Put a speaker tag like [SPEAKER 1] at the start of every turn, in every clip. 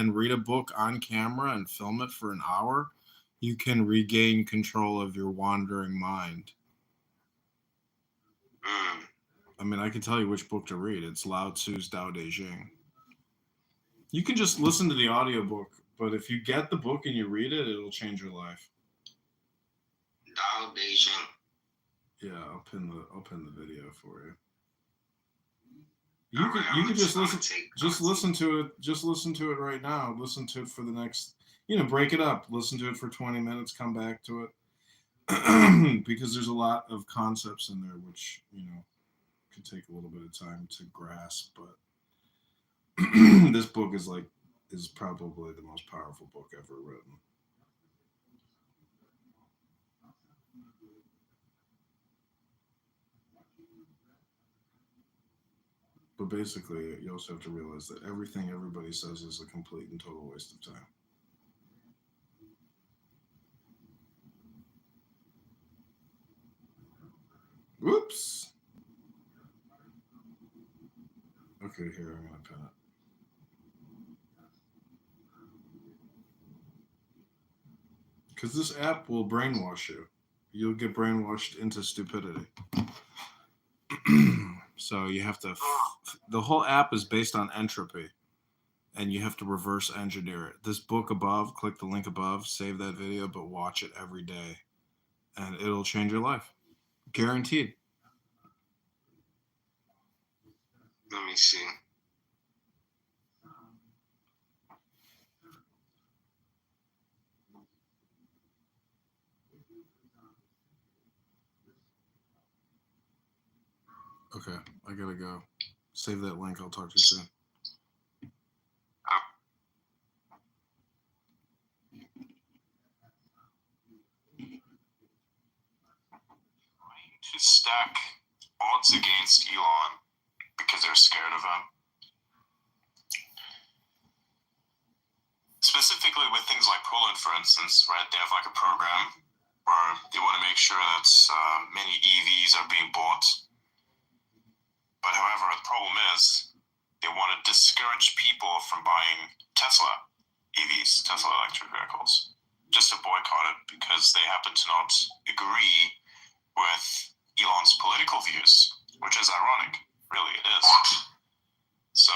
[SPEAKER 1] and read a book on camera and film it for an hour, you can regain control of your wandering mind. I mean, I can tell you which book to read. It's Lao Tzu's Tao Te Ching. You can just listen to the audiobook, but if you get the book and you read it, it'll change your life.
[SPEAKER 2] Tao Te Ching.
[SPEAKER 1] Yeah, I'll pin the video for you. You could just listen to it. Just listen to it right now. Listen to it for the next, break it up. Listen to it for 20 minutes. Come back to it because there's a lot of concepts in there which could take a little bit of time to grasp. But this book is probably the most powerful book ever written. But basically, you also have to realize that everything everybody says is a complete and total waste of time. Whoops. Okay, here, I'm going to pin it. Because this app will brainwash you. You'll get brainwashed into stupidity. So you have to... the whole app is based on entropy. And you have to reverse engineer it. This book above, click the link above, save that video, but watch it every day. And it'll change your life. Guaranteed.
[SPEAKER 2] Let me see.
[SPEAKER 1] Okay, I gotta go. Save that link. I'll talk to you soon.
[SPEAKER 2] To stack odds against Elon because they're scared of him. Specifically with things like Poland, for instance, right? They have like a program where they want to make sure that many EVs are being bought. But however, the problem is they want to discourage people from buying Tesla EVs, Tesla electric vehicles, just to boycott it because they happen to not agree with Elon's political views, which is ironic. Really, it is. So,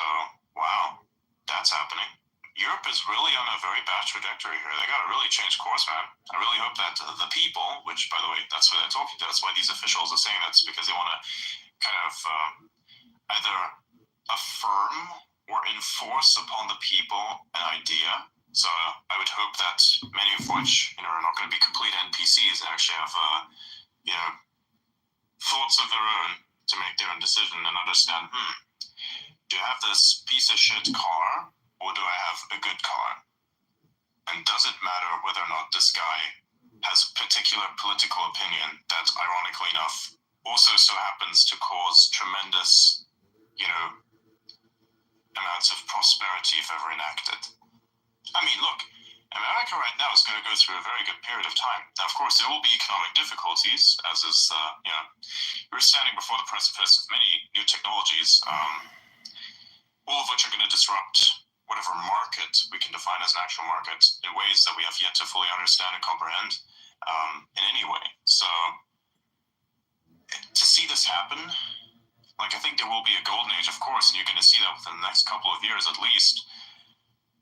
[SPEAKER 2] wow, that's happening. Europe is really on a very bad trajectory here. They got to really change course, man. I really hope that the people, which, by the way, that's what they're talking to. That's why these officials are saying that's because they want to kind of either affirm or enforce upon the people an idea. So I would hope that many of which, are not going to be complete NPCs and actually have, thoughts of their own to make their own decision and understand, do I have this piece of shit car or do I have a good car? And does it matter whether or not this guy has a particular political opinion that, ironically enough, also so happens to cause tremendous, amounts of prosperity if ever enacted? I mean, look, America right now is going to go through a very good period of time. Now, of course, there will be economic difficulties, as is, we're standing before the precipice of many new technologies, all of which are going to disrupt whatever market we can define as an actual market in ways that we have yet to fully understand and comprehend in any way. So, to see this happen, I think there will be a golden age, of course, and you're going to see that within the next couple of years at least.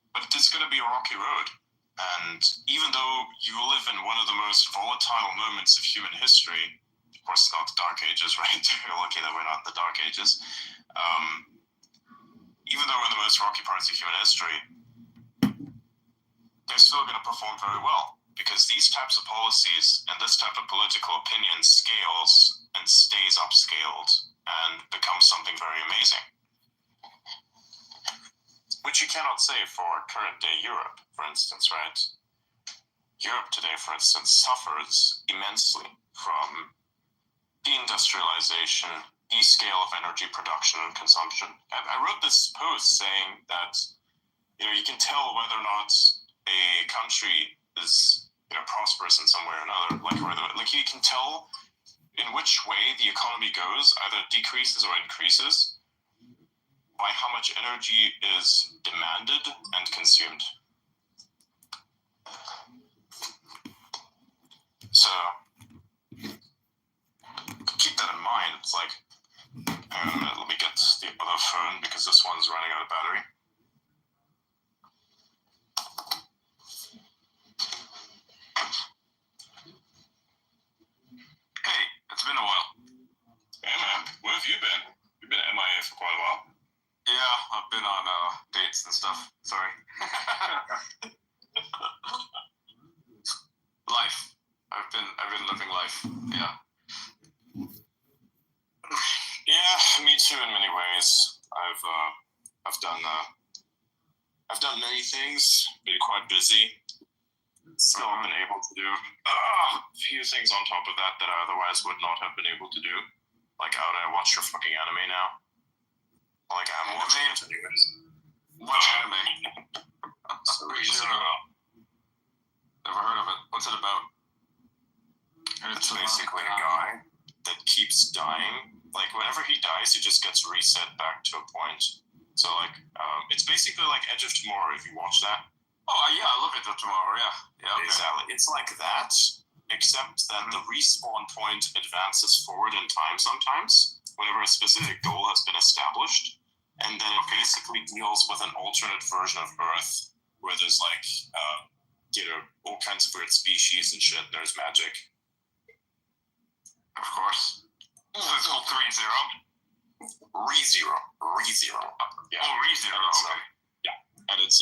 [SPEAKER 2] But it's going to be a rocky road. And even though you live in one of the most volatile moments of human history, of course, not the Dark Ages, right? You're lucky that we're not in the Dark Ages. Even though we're in the most rocky parts of human history, they're still going to perform very well because these types of policies and this type of political opinion scales and stays upscaled and becomes something very amazing. Which you cannot say for current-day Europe, for instance, right? Europe today, for instance, suffers immensely from deindustrialization, descale of energy production and consumption. I wrote this post saying that, you can tell whether or not a country is, prosperous in some way or another. You can tell in which way the economy goes, either decreases or increases, by how much energy is demanded and consumed. So keep that in mind. It's like, hang on a minute, let me get the other phone because this one's running out of battery. Hey, it's been a while. Hey man, where have you been? You've been MIA for quite a while. Yeah, I've been on dates and stuff. Sorry. Life. I've been living life. Yeah. Yeah, me too in many ways. I've done many things. Been quite busy. Still have been able to do a few things on top of that I otherwise would not have been able to do. Like, how do I watch your fucking anime now? Like, I'm watching it anyways. What anime? Never heard of it. What's it about? It's basically a guy that keeps dying. Like, whenever he dies, he just gets reset back to a point. So, like, it's basically like Edge of Tomorrow, if you watch that. Oh, yeah, I love Edge of Tomorrow, yeah. Okay. Exactly. It's like that, except that the respawn point advances forward in time sometimes, whenever a specific goal has been established, and then it basically deals with an alternate version of Earth, where there's, like, all kinds of weird species and shit. There's magic. Of course. So it's called 3-0? ReZero. Yeah. Oh, ReZero, okay. Yeah. And it's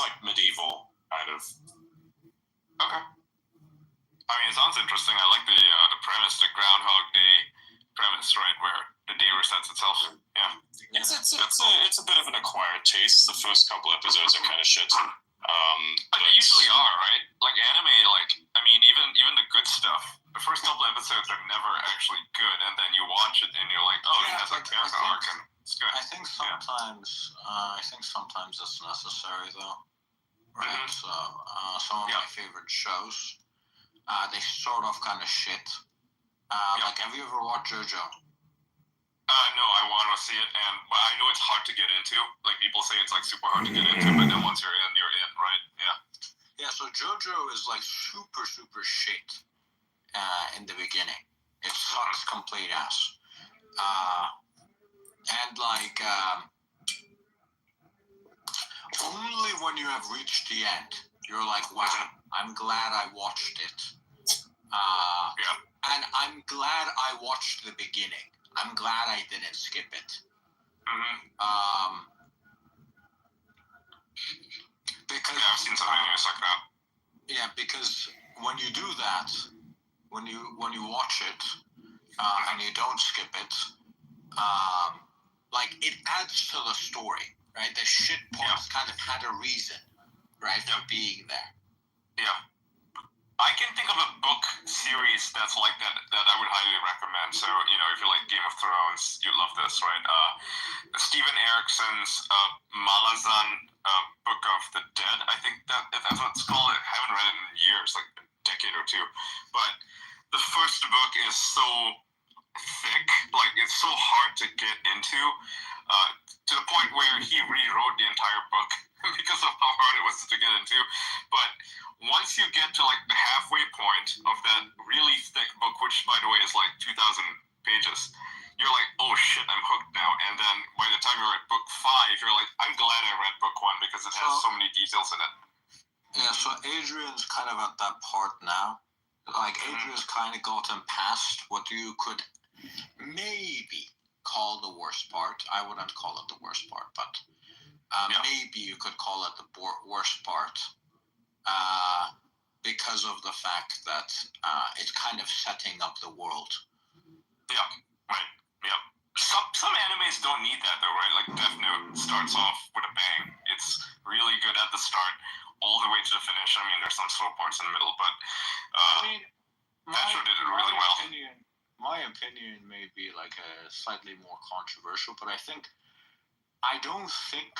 [SPEAKER 2] like medieval, kind of. Okay. I mean, it sounds interesting. I like the premise, the Groundhog Day premise, right, where the day resets itself. Yeah. It's a bit of an acquired taste. The first couple episodes are kind of shit. But they usually are, right? Like anime, like, I mean, even the good stuff, the first couple episodes are never actually good, and then you watch it and you're like, oh, it has a character arc, and it's good.
[SPEAKER 3] I think sometimes it's necessary though, right? Mm-hmm. So some of my favorite shows, they start off kind of shit. Like, have you ever watched JoJo?
[SPEAKER 2] No, I want to see it, and I know it's hard to get into. Like, people say it's like super hard to get into, but then once you're in, right? Yeah.
[SPEAKER 3] Yeah. So JoJo is like super shit in the beginning. It sucks complete ass. And like only when you have reached the end, you're like, wow, I'm glad I watched it. And I'm glad I watched the beginning. I'm glad I didn't skip it. Mm-hmm. Because
[SPEAKER 2] I've seen some videos like that.
[SPEAKER 3] Yeah, because when you do that, when you watch it and you don't skip it, like, it adds to the story, right? The shit parts kind of had a reason, right, for being there.
[SPEAKER 2] Yeah. I can think of a book series that's like that I would highly recommend. So, if you like Game of Thrones, you'd love this, right? Steven Erickson's Malazan Book of the Dead. I think that's what it's called. I haven't read it in years, like a decade or two. But the first book is so thick, like, it's so hard to get into, to the point where he rewrote the entire book because of how hard it was to get into. But once you get to like the halfway point of that really thick book, which by the way is like 2,000 pages, you're like, oh shit, I'm hooked now. And then by the time you're at book 5, you're like, I'm glad I read book 1 because it has so many details in it.
[SPEAKER 3] Yeah, so Adrian's kind of at that part now. Like, Adrian's kind of gotten past what you could maybe call the worst part. I wouldn't call it the worst part, but maybe you could call it the worst part. Because of the fact that it's kind of setting up the world.
[SPEAKER 2] Yeah, right. Yeah. Some animes don't need that though, right? Like Death Note starts off with a bang. It's really good at the start, all the way to the finish. I mean, there's some slow parts in the middle, but that show did it really well.
[SPEAKER 3] My opinion may be like a slightly more controversial, but I don't think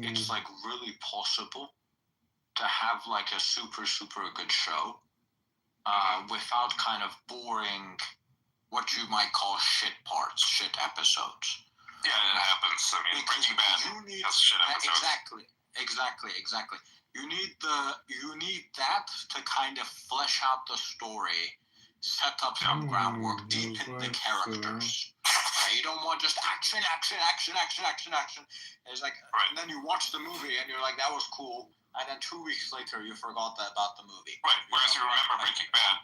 [SPEAKER 3] it's like really possible to have like a super good show without kind of boring, what you might call shit parts, shit episodes.
[SPEAKER 2] Yeah, it happens. I mean, Breaking Bad
[SPEAKER 3] You need
[SPEAKER 2] has shit episodes.
[SPEAKER 3] exactly. You need that to kind of flesh out the story, set up some groundwork, deepen the characters. You don't want just action. It's like, and then you watch the movie and you're like, that was cool, and then 2 weeks later you forgot about the movie.
[SPEAKER 2] Right. Whereas you remember Breaking Bad.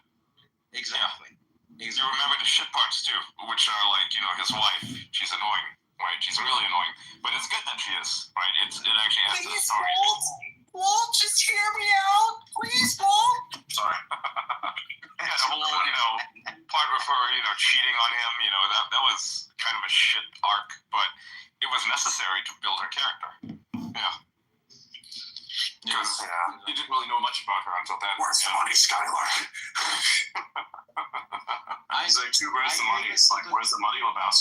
[SPEAKER 3] Exactly.
[SPEAKER 2] You remember the shit parts too, which are like, his wife. She's annoying, right? She's really annoying, but it's good that she is, right? It actually adds to the story.
[SPEAKER 4] Walt, just hear me out, please, Walt.
[SPEAKER 2] Sorry. Yeah, the whole, part with her, cheating on him, that was kind of a shit arc, but it was necessary to build her character. Yeah. Because you didn't really know much about her until then.
[SPEAKER 5] Where's the money, Skylar?
[SPEAKER 2] He's like, where's the money? It's like, where's the money, Lebowski?